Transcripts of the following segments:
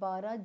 12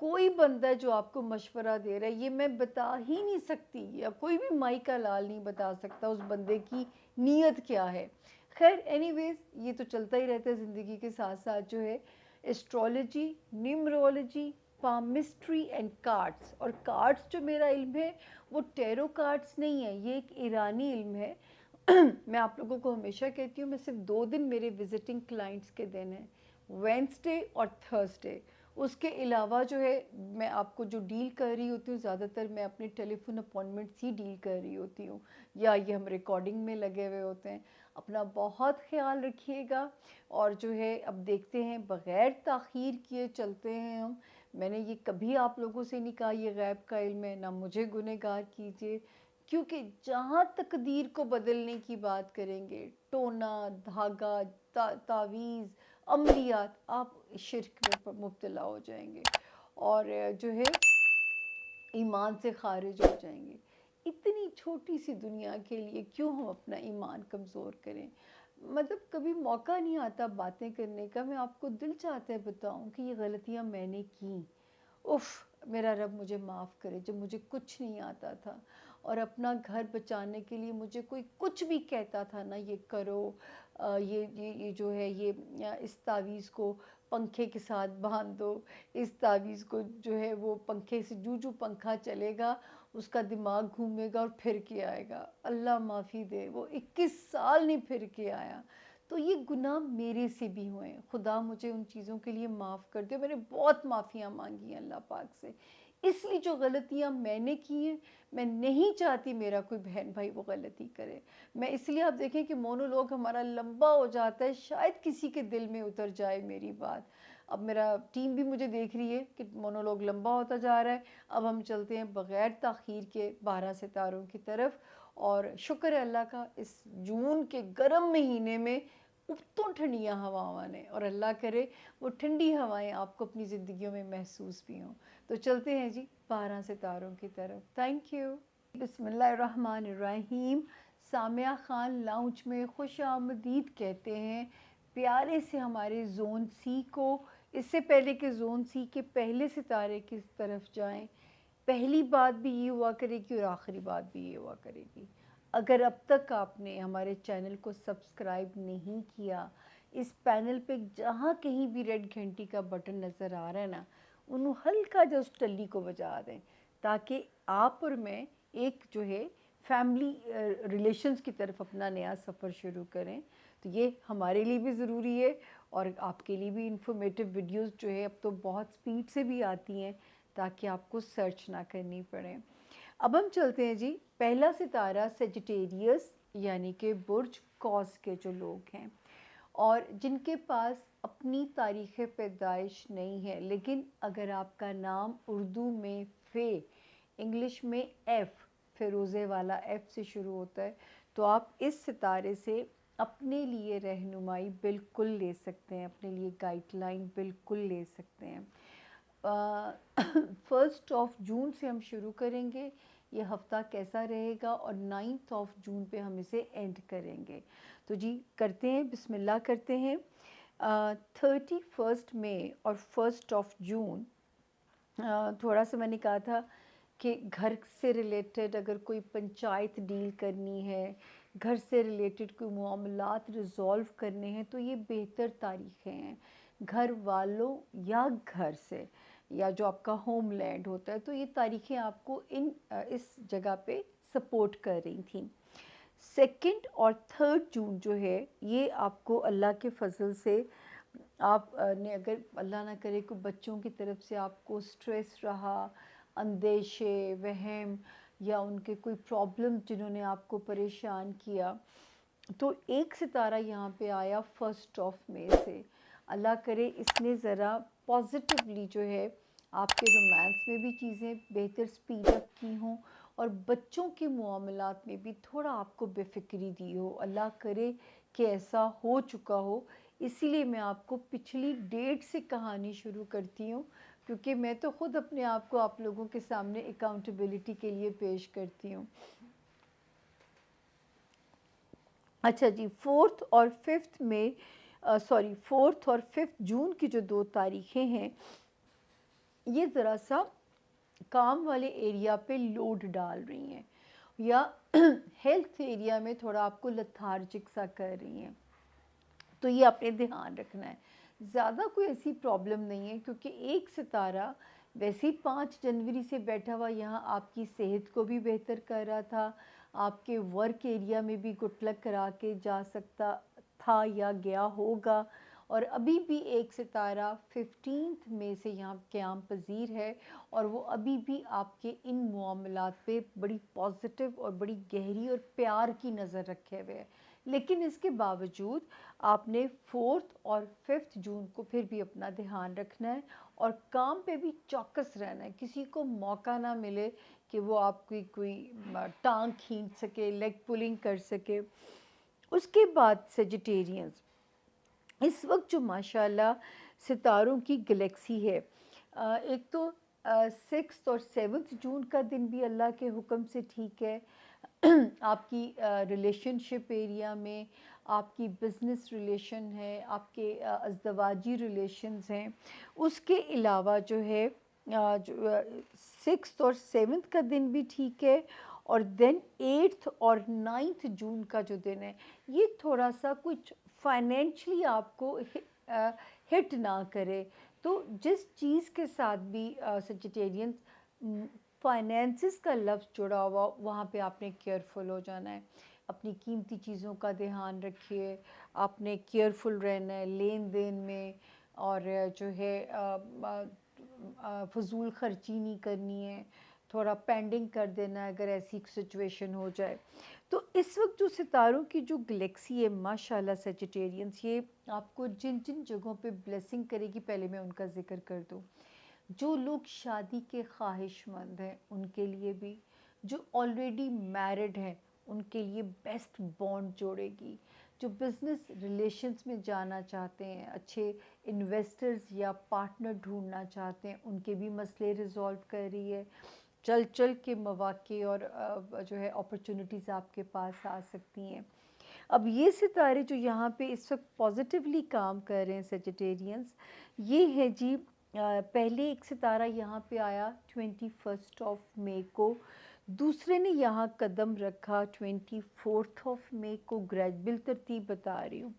کوئی بندہ جو آپ کو مشورہ دے رہا ہے یہ میں بتا ہی نہیں سکتی، یا کوئی بھی مائی کا لال نہیں بتا سکتا اس بندے کی نیت کیا ہے. خیر اینی ویز یہ تو چلتا ہی رہتا ہے زندگی کے ساتھ ساتھ جو ہے اسٹرالوجی، نیومرولوجی، پامسٹری اینڈ کارڈس. اور کارڈس جو میرا علم ہے وہ ٹیرو کارڈس نہیں ہے، یہ ایک ایرانی علم ہے. میں آپ لوگوں کو ہمیشہ کہتی ہوں میں صرف 2 دن میرے وزٹنگ کلائنٹس کے دن ہیں، وینسڈے اور تھرسڈے. اس کے علاوہ جو ہے میں آپ کو جو ڈیل کر رہی ہوتی ہوں زیادہ تر میں اپنے ٹیلی فون اپوائنٹمنٹس ہی ڈیل کر رہی ہوتی ہوں، یا یہ ہم ریکارڈنگ میں لگے ہوئے ہوتے ہیں. اپنا بہت خیال رکھیے گا، اور جو ہے اب دیکھتے ہیں بغیر تاخیر کیے چلتے ہیں ہم. میں نے یہ کبھی آپ لوگوں سے نہیں کہا یہ غیب کا علم ہے، نہ مجھے گنہگار کیجیے، کیونکہ جہاں تقدیر کو بدلنے کی بات کریں گے، ٹونا دھاگا، تعویذ، عملیات، آپ شرک میں مبتلا ہو جائیں گے اور جو ہے ایمان سے خارج ہو جائیں گے. اتنی چھوٹی سی دنیا کے لیے کیوں ہم اپنا ایمان کمزور کریں؟ مطلب کبھی موقع نہیں آتا باتیں کرنے کا. میں آپ کو دل چاہتا ہے بتاؤں کہ یہ غلطیاں میں نے کیں. اف، میرا رب مجھے معاف کرے جب مجھے کچھ نہیں آتا تھا اور اپنا گھر بچانے کے لیے مجھے کوئی کچھ بھی کہتا تھا نا، یہ کرو، یہ جو ہے یہ اس تعویذ کو پنکھے کے ساتھ باندھ دو، اس تعویذ کو جو ہے وہ پنکھے سے جو پنکھا چلے گا اس کا دماغ گھومے گا اور پھر کے آئے گا. اللہ معافی دے، وہ 21 سال نہیں پھر کے آیا. تو یہ گناہ میرے سے بھی ہوئے ہیں، خدا مجھے ان چیزوں کے لیے معاف کر دے. میں نے بہت معافیاں مانگی ہیں اللہ پاک سے. اس لیے جو غلطیاں میں نے کی ہیں میں نہیں چاہتی میرا کوئی بہن بھائی وہ غلطی کرے. میں اس لیے آپ دیکھیں کہ مونولوگ ہمارا لمبا ہو جاتا ہے، شاید کسی کے دل میں اتر جائے میری بات. اب میرا ٹیم بھی مجھے دیکھ رہی ہے کہ مونولوگ لمبا ہوتا جا رہا ہے. اب ہم چلتے ہیں بغیر تاخیر کے 12 ستاروں کی طرف. اور شکر ہے اللہ کا اس جون کے گرم مہینے میں اتوں ٹھنڈیاں ہواواں نے، اور اللہ کرے وہ ٹھنڈی ہوائیں آپ کو اپنی زندگیوں میں محسوس بھی ہوں. تو چلتے ہیں جی 12 ستاروں کی طرف. Thank you. بسم اللہ الرحمن الرحیم. سامعہ خان لاؤنج میں خوش آمدید کہتے ہیں پیارے سے ہمارے زون سی کو. اس سے پہلے کہ زون سی کے پہلے ستارے کی طرف جائیں، پہلی بات بھی یہ ہوا کرے گی اور آخری بات بھی یہ ہوا کرے گی. اگر اب تک آپ نے ہمارے چینل کو سبسکرائب نہیں کیا، اس پینل پہ جہاں کہیں بھی ریڈ گھنٹی کا بٹن نظر آ رہا ہے نا، انہوں ہلکا جو اس ٹلی کو بجا دیں تاکہ آپ اور میں ایک جو ہے فیملی ریلیشنز کی طرف اپنا نیا سفر شروع کریں. تو یہ ہمارے لیے بھی ضروری ہے اور آپ کے لیے بھی. انفارمیٹو ویڈیوز جو ہے اب تو بہت سپیڈ سے بھی آتی ہیں تاکہ آپ کو سرچ نہ کرنی پڑے. اب ہم چلتے ہیں جی پہلا ستارہ سیجیٹیریس یعنی کہ برج قوس کے جو لوگ ہیں اور جن کے پاس اپنی تاریخ پیدائش نہیں ہے، لیکن اگر آپ کا نام اردو میں فے، انگلش میں ایف، فیروزے والا ایف سے شروع ہوتا ہے، تو آپ اس ستارے سے اپنے لیے رہنمائی بالکل لے سکتے ہیں، اپنے لیے گائیڈ لائن بالکل لے سکتے ہیں. 1 جون سے ہم شروع کریں گے. یہ ہفتہ کیسا رہے گا اور 9 جون پہ ہم اسے اینڈ کریں گے. تو جی کرتے ہیں، بسم اللہ کرتے ہیں. 31 مئی اور 1 جون تھوڑا سا میں نے کہا تھا کہ گھر سے ریلیٹڈ اگر کوئی پنچایت ڈیل کرنی ہے، گھر سے ریلیٹڈ کوئی معاملات ریزولو کرنے ہیں تو یہ بہتر تاریخیں ہیں. گھر والوں یا گھر سے یا جو آپ کا ہوم لینڈ ہوتا ہے، تو یہ تاریخیں آپ کو اس جگہ پہ سپورٹ کر رہی تھیں. 2 اور 3 جون جو ہے یہ آپ کو اللہ کے فضل سے آپ نے اگر اللہ نہ کرے کوئی بچوں کی طرف سے آپ کو سٹریس رہا، اندیشے، وہم یا ان کے کوئی پرابلم جنہوں نے آپ کو پریشان کیا، تو ایک ستارہ یہاں پہ آیا 1 مئی سے. اللہ کرے اس نے ذرا پازیٹیولی جو ہے آپ کے رومانس میں بھی چیزیں بہتر سپیڈ اپ کی ہوں اور بچوں کے معاملات میں بھی تھوڑا آپ کو بے فکری دی ہو. اللہ کرے کہ ایسا ہو چکا ہو. اسی لیے میں آپ کو پچھلی ڈیٹ سے کہانی شروع کرتی ہوں کیونکہ میں تو خود اپنے آپ کو آپ لوگوں کے سامنے اکاؤنٹیبلٹی کے لیے پیش کرتی ہوں. اچھا جی 4 اور 5 جون کی جو 2 تاریخیں ہیں یہ ذرا سا کام والے ایریا پہ لوڈ ڈال رہی ہیں یا ہیلتھ ایریا میں تھوڑا آپ کو لتھارجک سا کر رہی ہیں، تو یہ آپ نے دھیان رکھنا ہے۔ زیادہ کوئی ایسی پرابلم نہیں ہے، کیونکہ ایک ستارہ ویسے ہی 5 جنوری سے بیٹھا ہوا یہاں آپ کی صحت کو بھی بہتر کر رہا تھا، آپ کے ورک ایریا میں بھی گڈ لک کرا کے جا سکتا تھا یا گیا ہوگا، اور ابھی بھی ایک ستارہ 15 مئی سے یہاں قیام پذیر ہے، اور وہ ابھی بھی آپ کے ان معاملات پہ بڑی پازیٹیو اور بڑی گہری اور پیار کی نظر رکھے ہوئے ہے۔ لیکن اس کے باوجود آپ نے 4 اور 5 جون کو پھر بھی اپنا دھیان رکھنا ہے، اور کام پہ بھی چوکس رہنا ہے۔ کسی کو موقع نہ ملے کہ وہ آپ کی کوئی ٹانگ کھینچ سکے، لیگ پولنگ کر سکے۔ اس کے بعد سیجیٹیرینز، اس وقت جو ماشاءاللہ ستاروں کی گلیکسی ہے، ایک تو 6 اور 7 جون کا دن بھی اللہ کے حکم سے ٹھیک ہے، آپ کی ریلیشن شپ ایریا میں، آپ کی بزنس ریلیشن ہے، آپ کے ازدواجی ریلیشنز ہیں۔ اس کے علاوہ جو ہے 6 اور 7 کا دن بھی ٹھیک ہے، اور دین 8 اور 9 جون کا جو دن ہے، یہ تھوڑا سا کچھ فائنینشلی آپ کو ہٹ نہ کرے۔ تو جس چیز کے ساتھ بھی سیجیٹیرینز فائنینسز کا لفظ جڑا ہوا، وہاں پہ آپ نے کیئرفل ہو جانا ہے، اپنی قیمتی چیزوں کا دھیان رکھیے، آپ نے کیئرفل رہنا ہے لین دین میں، اور جو ہے فضول خرچی نہیں کرنی ہے، تھوڑا پینڈنگ کر دینا ہے اگر ایسی سچویشن ہو جائے۔ تو اس وقت جو ستاروں کی جو گلیکسی ہے ماشاءاللہ سیجیٹیرینز، یہ آپ کو جن جن جگہوں پہ بلیسنگ کرے گی، پہلے میں ان کا ذکر کر دوں۔ جو لوگ شادی کے خواہش مند ہیں ان کے لیے بھی، جو آلریڈی میرڈ ہیں ان کے لیے بیسٹ بانڈ جوڑے گی، جو بزنس ریلیشنز میں جانا چاہتے ہیں، اچھے انویسٹرز یا پارٹنر ڈھونڈنا چاہتے ہیں، ان کے بھی مسئلے ریزولو کر رہی ہے۔ چل چل کے مواقع اور جو ہے اپرچونٹیز آپ کے پاس آ سکتی ہیں۔ اب یہ ستارے جو یہاں پہ اس وقت پازیٹیولی کام کر رہے ہیں سیجیٹیرینز، یہ ہے جی پہلے ایک ستارہ یہاں پہ آیا 21 کو، دوسرے نے یہاں قدم رکھا 24 کو، گریجبل ترتیب بتا رہی ہوں،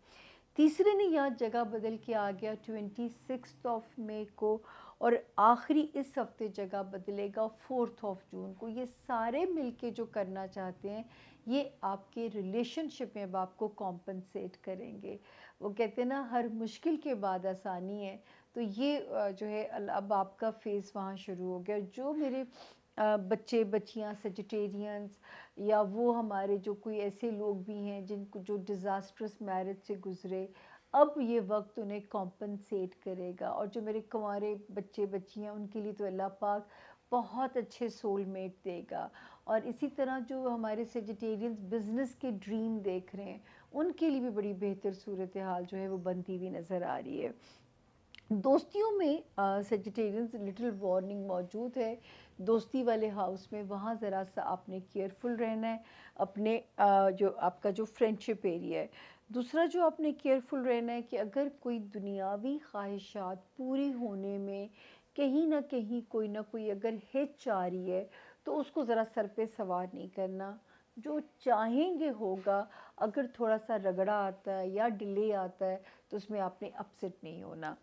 تیسرے نے یہاں جگہ بدل کے آ گیا 26 کو، اور آخری اس ہفتے جگہ بدلے گا 4 جون کو۔ یہ سارے مل کے جو کرنا چاہتے ہیں، یہ آپ کے ریلیشن شپ میں اب آپ کو کمپنسیٹ کریں گے۔ وہ کہتے ہیں نا ہر مشکل کے بعد آسانی ہے، تو یہ جو ہے اب آپ کا فیز وہاں شروع ہو گیا۔ جو میرے بچے بچیاں سیجیٹیرینز، یا وہ ہمارے جو کوئی ایسے لوگ بھی ہیں جن کو جو ڈیزاسٹرس میرج سے گزرے، اب یہ وقت انہیں کمپنسیٹ کرے گا۔ اور جو میرے کنوارے بچے بچیاں، ان کے لیے تو اللہ پاک بہت اچھے سول میٹ دے گا۔ اور اسی طرح جو ہمارے سیجیٹیرینز بزنس کے ڈریم دیکھ رہے ہیں، ان کے لیے بھی بڑی بہتر صورتحال جو ہے وہ بنتی ہوئی نظر آ رہی ہے۔ دوستیوں میں سیجیٹیرینز لٹل وارننگ موجود ہے، دوستی والے ہاؤس میں، وہاں ذرا سا آپ نے کیئرفل رہنا ہے، اپنے جو آپ کا جو فرینڈشپ ایریا ہے۔ دوسرا جو آپ نے کیئرفل رہنا ہے کہ اگر کوئی دنیاوی خواہشات پوری ہونے میں کہیں نہ کہیں کوئی نہ کوئی اگر ہچ آ رہی ہے، تو اس کو ذرا سر پہ سوار نہیں کرنا، جو چاہیں گے ہوگا۔ اگر تھوڑا سا رگڑا آتا ہے یا ڈیلے آتا ہے تو اس میں آپ نے اپسٹ نہیں ہونا۔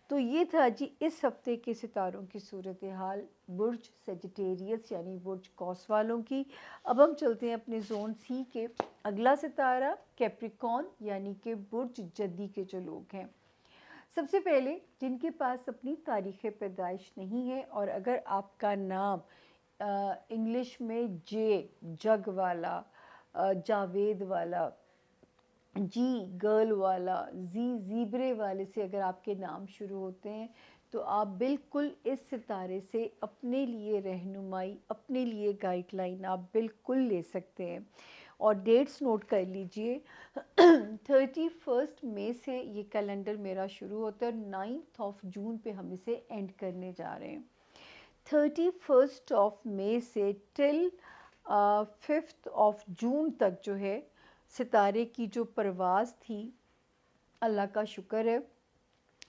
تو یہ تھا جی اس ہفتے کے ستاروں کی صورتحال برج سیجیٹیریس یعنی برج قوس والوں کی۔ اب ہم چلتے ہیں اپنے زون سی کے اگلا ستارہ کیپریکون یعنی کہ برج جدی کے جو لوگ ہیں۔ سب سے پہلے جن کے پاس اپنی تاریخ پیدائش نہیں ہے، اور اگر آپ کا نام انگلش میں جے جگ والا، جاوید والا، جی گرل والا، زی زیبرے والے سے اگر آپ کے نام شروع ہوتے ہیں، تو آپ بالکل اس ستارے سے اپنے لیے رہنمائی، اپنے لیے گائیڈ لائن آپ بالکل لے سکتے ہیں۔ اور ڈیٹس نوٹ کر لیجئے 31 مئی سے یہ کیلنڈر میرا شروع ہوتا ہے، 9 جون پہ ہم اسے اینڈ کرنے جا رہے ہیں۔ 31 مئی سے ٹل 5 جون تک جو ہے ستارے کی جو پرواز تھی، اللہ کا شکر ہے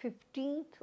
15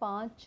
5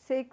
6,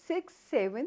6, 7,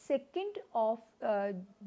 2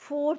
4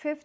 5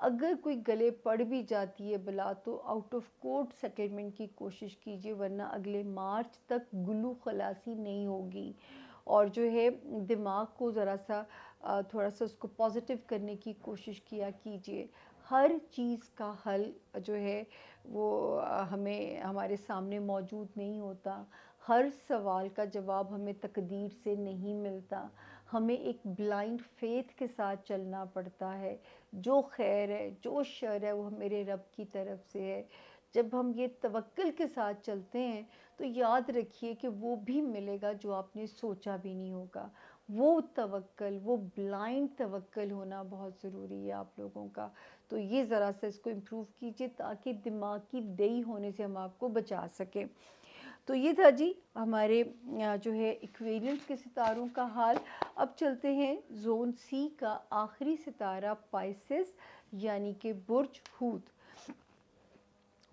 اگر کوئی گلے پڑ بھی جاتی ہے بلا تو آؤٹ آف کورٹ سیٹلمنٹ کی کوشش کیجیے، ورنہ اگلے مارچ تک گلو خلاصی نہیں ہوگی۔ اور جو ہے دماغ کو ذرا سا تھوڑا سا اس کو پازیٹیو کرنے کی کوشش کیا کیجیے۔ ہر چیز کا حل جو ہے وہ ہمیں ہمارے سامنے موجود نہیں ہوتا، ہر سوال کا جواب ہمیں تقدیر سے نہیں ملتا، ہمیں ایک بلائنڈ فیتھ کے ساتھ چلنا پڑتا ہے۔ جو خیر ہے جو شر ہے وہ میرے رب کی طرف سے ہے۔ جب ہم یہ توکل کے ساتھ چلتے ہیں تو یاد رکھیے کہ وہ بھی ملے گا جو آپ نے سوچا بھی نہیں ہوگا۔ وہ توکل، وہ بلائنڈ توکل ہونا بہت ضروری ہے آپ لوگوں کا۔ تو یہ ذرا سا اس کو امپروو کیجیے تاکہ دماغ کی دئی ہونے سے ہم آپ کو بچا سکیں۔ تو یہ تھا جی ہمارے جو ہے ایکویرینٹ کے ستاروں کا حال۔ اب چلتے ہیں زون سی کا آخری ستارہ پائسس یعنی کہ برج حوت۔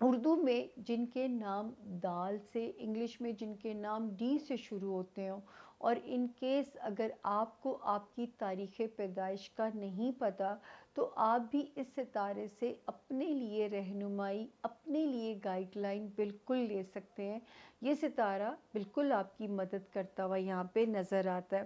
اردو میں جن کے نام دال سے، انگلش میں جن کے نام ڈی سے شروع ہوتے ہوں، اور ان کیس اگر آپ کو آپ کی تاریخ پیدائش کا نہیں پتہ تو آپ بھی اس ستارے سے اپنے لیے رہنمائی، اپنے لیے گائیڈ لائن بالکل لے سکتے ہیں۔ یہ ستارہ بالکل آپ کی مدد کرتا ہوا یہاں پہ نظر آتا ہے۔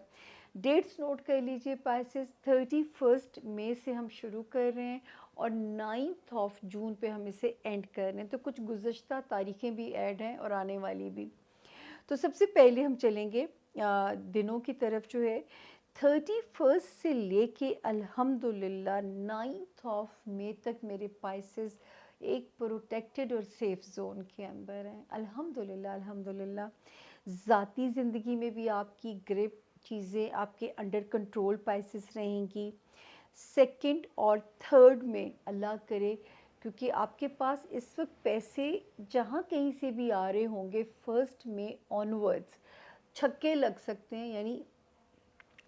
ڈیٹس نوٹ کر لیجئے پائسس، 31 مئی سے ہم شروع کر رہے ہیں اور 9 جون پہ ہم اسے اینڈ کر رہے ہیں، تو کچھ گزشتہ تاریخیں بھی ایڈ ہیں اور آنے والی بھی۔ تو سب سے پہلے ہم چلیں گے دنوں کی طرف، جو ہے 31 سے لے کے الحمدللہ 9 مئی تک میرے پائسز ایک پروٹیکٹڈ اور سیف زون کے اندر ہیں، الحمدللہ الحمدللہ۔ ذاتی زندگی میں بھی آپ کی گرپ چیزیں آپ کے انڈر کنٹرول پائسز رہیں گی۔ 2 اور 3 میں اللہ کرے، کیونکہ آپ کے پاس اس وقت پیسے جہاں کہیں سے بھی آ رہے ہوں گے 1 مئی آنورڈز چھکے لگ سکتے ہیں، یعنی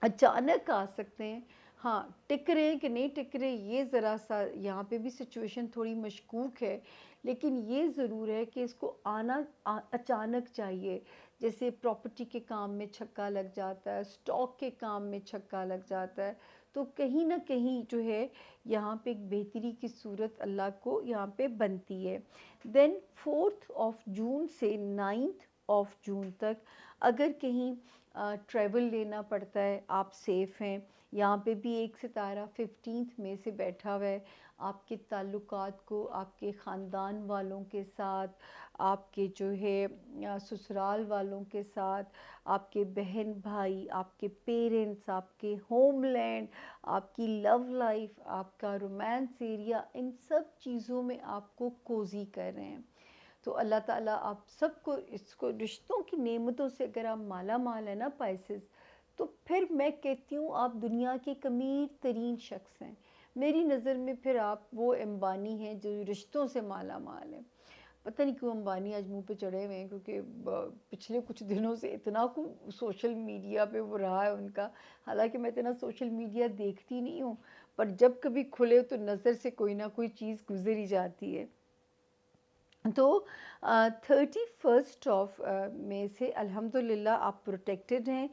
اچانک آ سکتے ہیں۔ ہاں ٹک رہے ہیں کہ نہیں ٹک رہے یہ ذرا سا یہاں پہ بھی سچویشن تھوڑی مشکوک ہے، لیکن یہ ضرور ہے کہ اس کو آنا اچانک چاہیے۔ جیسے پراپرٹی کے کام میں چھکا لگ جاتا ہے، سٹاک کے کام میں چھکا لگ جاتا ہے، تو کہیں نہ کہیں جو ہے یہاں پہ ایک بہتری کی صورت اللہ کو یہاں پہ بنتی ہے۔ دین 4 جون سے 9 جون تک اگر کہیں ٹریول لینا پڑتا ہے آپ سیف ہیں۔ یہاں پہ بھی ایک ستارہ 15 مئی سے بیٹھا ہوا ہے، آپ کے تعلقات کو آپ کے خاندان والوں کے ساتھ، آپ کے جو ہے سسرال والوں کے ساتھ، آپ کے بہن بھائی، آپ کے پیرنٹس، آپ کے ہوم لینڈ، آپ کی لو لائف، آپ کا رومانس ایریا، ان سب چیزوں میں آپ کو کوزی کر رہے ہیں۔ تو اللہ تعالیٰ آپ سب کو اس کو رشتوں کی نعمتوں سے اگر آپ مالا مال ہے نا پائسز، تو پھر میں کہتی ہوں آپ دنیا کے امیر ترین شخص ہیں۔ میری نظر میں پھر آپ وہ امبانی ہیں جو رشتوں سے مالا مال ہیں۔ پتہ نہیں کیوں امبانی آج منہ پہ چڑھے ہوئے ہیں، کیونکہ پچھلے کچھ دنوں سے اتنا سوشل میڈیا پہ وہ رہا ہے ان کا، حالانکہ میں اتنا سوشل میڈیا دیکھتی نہیں ہوں، پر جب کبھی کھلے تو نظر سے کوئی نہ کوئی چیز گزر ہی جاتی ہے۔ تو 31 مئی سے الحمدللہ آپ پروٹیکٹڈ ہیں۔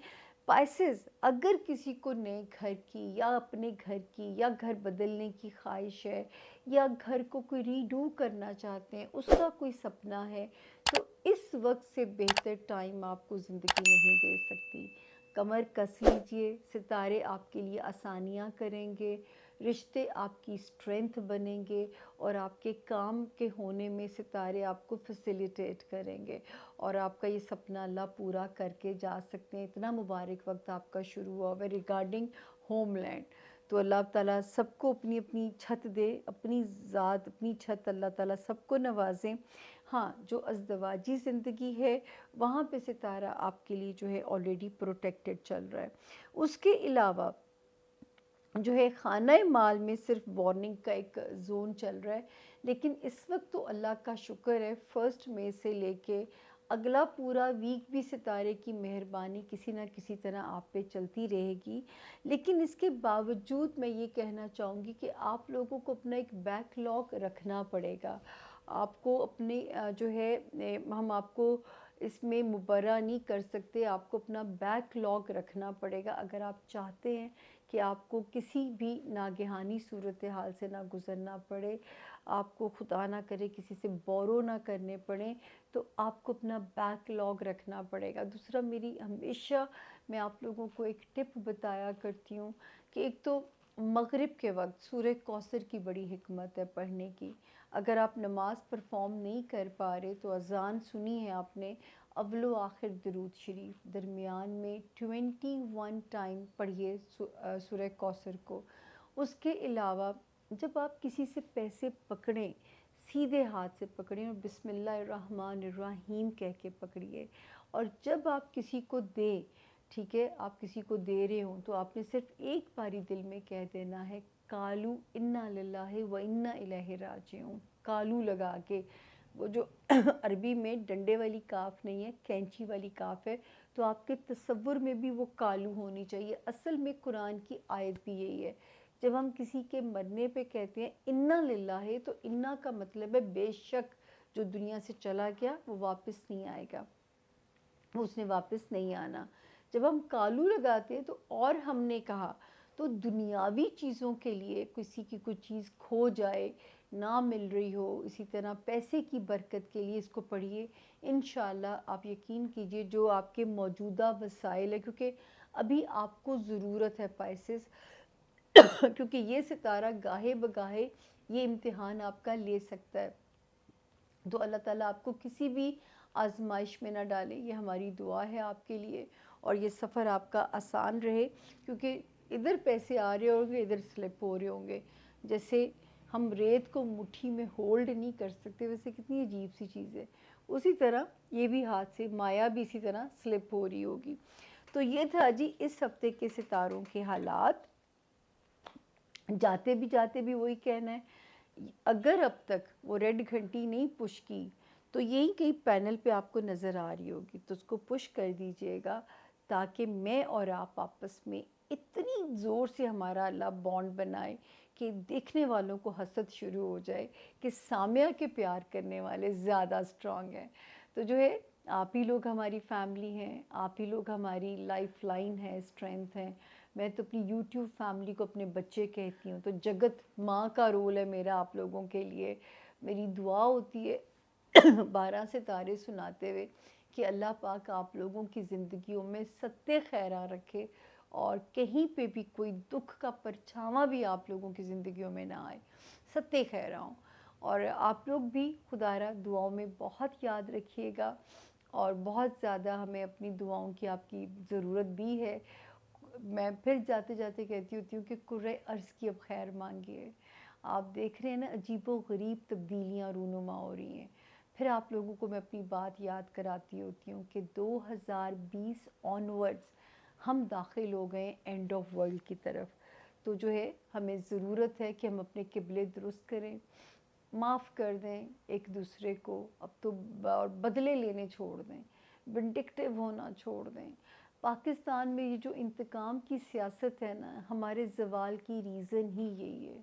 پائسز اگر کسی کو نئے گھر کی یا اپنے گھر کی یا گھر بدلنے کی خواہش ہے یا گھر کو کوئی ریڈو کرنا چاہتے ہیں، اس کا کوئی سپنا ہے، تو اس وقت سے بہتر ٹائم آپ کو زندگی نہیں دے سکتی۔ کمر کس لیجئے، ستارے آپ کے لیے آسانیاں کریں گے، رشتے آپ کی اسٹرینتھ بنیں گے، اور آپ کے کام کے ہونے میں ستارے آپ کو فیسیلیٹیٹ کریں گے، اور آپ کا یہ سپنا اللہ پورا کر کے جا سکتے ہیں۔ اتنا مبارک وقت آپ کا شروع ہوا ہے ریگارڈنگ ہوم لینڈ۔ تو اللہ تعالیٰ سب کو اپنی اپنی چھت دے، اپنی ذات اپنی چھت اللہ تعالیٰ سب کو نوازیں۔ ہاں جو ازدواجی زندگی ہے وہاں پہ ستارہ آپ کے لیے جو ہے آلریڈی پروٹیکٹڈ چل رہا ہے۔ اس کے علاوہ جو ہے خانہ مال میں صرف وارننگ کا ایک زون چل رہا ہے، لیکن اس وقت تو اللہ کا شکر ہے 1 مئی سے لے کے اگلا پورا ویک بھی ستارے کی مہربانی کسی نہ کسی طرح آپ پہ چلتی رہے گی۔ لیکن اس کے باوجود میں یہ کہنا چاہوں گی کہ آپ لوگوں کو اپنا ایک بیک لاگ رکھنا پڑے گا۔ آپ کو اپنے جو ہے ہم آپ کو اس میں مبرہ نہیں کر سکتے، آپ کو اپنا بیک لاگ رکھنا پڑے گا اگر آپ چاہتے ہیں کہ آپ کو کسی بھی ناگہانی صورتحال سے نہ گزرنا پڑے، آپ کو خدا نہ کرے کسی سے بورو نہ کرنے پڑیں، تو آپ کو اپنا بیک لاگ رکھنا پڑے گا۔ دوسرا، میری ہمیشہ میں آپ لوگوں کو ایک ٹپ بتایا کرتی ہوں کہ ایک تو مغرب کے وقت سورہ کوثر کی بڑی حکمت ہے پڑھنے کی۔ اگر آپ نماز پرفارم نہیں کر پا رہے تو اذان سنی ہے آپ نے، اول و آخر درود شریف درمیان میں 21 ٹائم پڑھیے سورہ کوثر کو۔ اس کے علاوہ جب آپ کسی سے پیسے پکڑیں، سیدھے ہاتھ سے پکڑیں اور بسم اللہ الرحمن الرحیم کہہ کے پکڑیے، اور جب آپ کسی کو دیں، ٹھیک ہے، آپ کسی کو دے رہے ہوں تو آپ نے صرف ایک باری دل میں کہہ دینا ہے قالو انا للہ و انا الیہ راجعون، قالو لگا کے، وہ جو عربی میں ڈنڈے والی کاف نہیں ہے، کینچی والی کاف ہے، تو آپ کے تصور میں بھی وہ قالو ہونی چاہیے۔ اصل میں قرآن کی آیت بھی یہی ہے، جب ہم کسی کے مرنے پہ کہتے ہیں انا للہ، تو انا کا مطلب ہے بے شک جو دنیا سے چلا گیا وہ واپس نہیں آئے گا، اس نے واپس نہیں آنا۔ جب ہم کالو لگاتے ہیں تو، اور ہم نے کہا تو دنیاوی چیزوں کے لیے کسی کی کوئی چیز کھو جائے، نہ مل رہی ہو، اسی طرح پیسے کی برکت کے لیے اس کو پڑھیے، انشاءاللہ آپ یقین کیجئے جو آپ کے موجودہ وسائل ہے، کیونکہ ابھی آپ کو ضرورت ہے پائسز، کیونکہ یہ ستارہ گاہے بگاہے یہ امتحان آپ کا لے سکتا ہے، تو اللہ تعالیٰ آپ کو کسی بھی آزمائش میں نہ ڈالے، یہ ہماری دعا ہے آپ کے لیے، اور یہ سفر آپ کا آسان رہے، کیونکہ ادھر پیسے آ رہے ہوں گے، ادھر سلپ ہو رہے ہوں گے، جیسے ہم ریت کو مٹھی میں ہولڈ نہیں کر سکتے، ویسے کتنی عجیب سی چیز ہے، اسی طرح یہ بھی ہاتھ سے مایا بھی اسی طرح سلپ ہو رہی ہوگی۔ تو یہ تھا جی اس ہفتے کے ستاروں کے حالات۔ جاتے بھی وہی کہنا ہے، اگر اب تک وہ ریڈ گھنٹی نہیں پش کی تو یہی کہیں پینل پہ آپ کو نظر آ رہی ہوگی، تو اس کو پش کر دیجئے گا، تاکہ میں اور آپ آپس میں اتنی زور سے ہمارا اللہ بانڈ بنائے کہ دیکھنے والوں کو حسد شروع ہو جائے کہ سامیہ کے پیار کرنے والے زیادہ سٹرونگ ہیں۔ تو جو ہے آپ ہی لوگ ہماری فیملی ہیں، آپ ہی لوگ ہماری لائف لائن ہے، اسٹرینتھ ہے۔ میں تو اپنی یوٹیوب فیملی کو اپنے بچے کہتی ہوں، تو جگت ماں کا رول ہے میرا آپ لوگوں کے لیے۔ میری دعا ہوتی ہے 12 ستارے سناتے ہوئے کہ اللہ پاک آپ لوگوں کی زندگیوں میں ستے خیرہ رکھے، اور کہیں پہ بھی کوئی دکھ کا پرچھاواں بھی آپ لوگوں کی زندگیوں میں نہ آئے، ستے خیرہ ہوں۔ اور آپ لوگ بھی خدا را دعاؤں میں بہت یاد رکھیے گا، اور بہت زیادہ ہمیں اپنی دعاؤں کی آپ کی ضرورت بھی ہے۔ میں پھر جاتے جاتے کہتی ہوتی ہوں کہ کرۂ ارض کی اب خیر مانگیے۔ آپ دیکھ رہے ہیں نا عجیب و غریب تبدیلیاں رونما ہو رہی ہیں۔ پھر آپ لوگوں کو میں اپنی بات یاد کراتی ہوتی ہوں کہ 2020 آنورڈز ہم داخل ہو گئے اینڈ آف ورلڈ کی طرف، تو جو ہے ہمیں ضرورت ہے کہ ہم اپنے قبلے درست کریں، معاف کر دیں ایک دوسرے کو، اب تو اور بدلے لینے چھوڑ دیں، ونڈکٹیو ہونا چھوڑ دیں۔ پاکستان میں یہ جو انتقام کی سیاست ہے نا، ہمارے زوال کی ریزن ہی یہی ہے،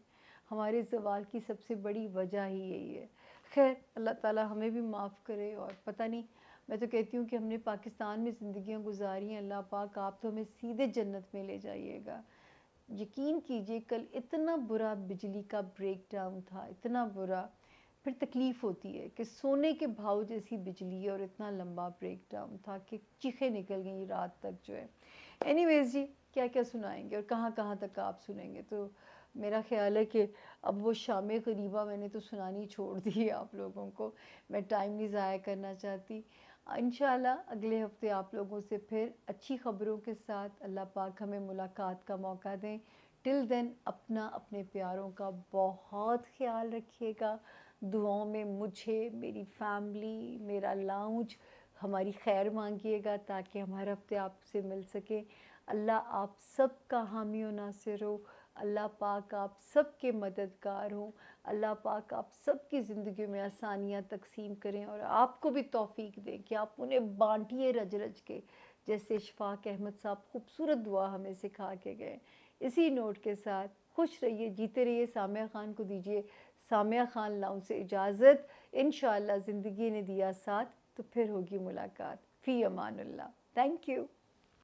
ہمارے زوال کی سب سے بڑی وجہ ہی یہی ہے۔ خیر اللہ تعالیٰ ہمیں بھی معاف کرے، اور پتہ نہیں، میں تو کہتی ہوں کہ ہم نے پاکستان میں زندگیاں گزاری ہیں، اللہ پاک آپ تو ہمیں سیدھے جنت میں لے جائیے گا۔ یقین کیجئے کل اتنا برا بجلی کا بریک ڈاؤن تھا، اتنا برا، پھر تکلیف ہوتی ہے کہ سونے کے بھاؤ جیسی بجلی ہے اور اتنا لمبا بریک ڈاؤن تھا کہ چیخیں نکل گئیں رات تک جو ہے۔ اینی ویز جی، کیا کیا سنائیں گے اور کہاں کہاں تک آپ سنیں گے، تو میرا خیال ہے کہ اب وہ شام غریبہ میں نے تو سنانی چھوڑ دی ہے آپ لوگوں کو، میں ٹائم نہیں ضائع کرنا چاہتی۔ انشاءاللہ اگلے ہفتے آپ لوگوں سے پھر اچھی خبروں کے ساتھ اللہ پاک ہمیں ملاقات کا موقع دیں۔ ٹل دین اپنا اپنے پیاروں کا بہت خیال رکھیے گا، دعاؤں میں مجھے، میری فیملی، میرا لاؤنج، ہماری خیر مانگیے گا تاکہ ہمارے ہفتے آپ سے مل سکے۔ اللہ آپ سب کا حامی و ناصر ہو، اللہ پاک آپ سب کے مددگار ہوں، اللہ پاک آپ سب کی زندگی میں آسانیاں تقسیم کریں، اور آپ کو بھی توفیق دیں کہ آپ انہیں بانٹیے رج رج کے، جیسے اشفاق احمد صاحب خوبصورت دعا ہمیں سکھا کے گئے۔ اسی نوٹ کے ساتھ خوش رہیے، جیتے رہیے۔ سامیہ خان کو دیجیے سامیہ خان لاؤنج سے اجازت، انشاءاللہ زندگی نے دیا ساتھ، تو پھر ہوگی ملاقات. فی امان اللہ. Thank you.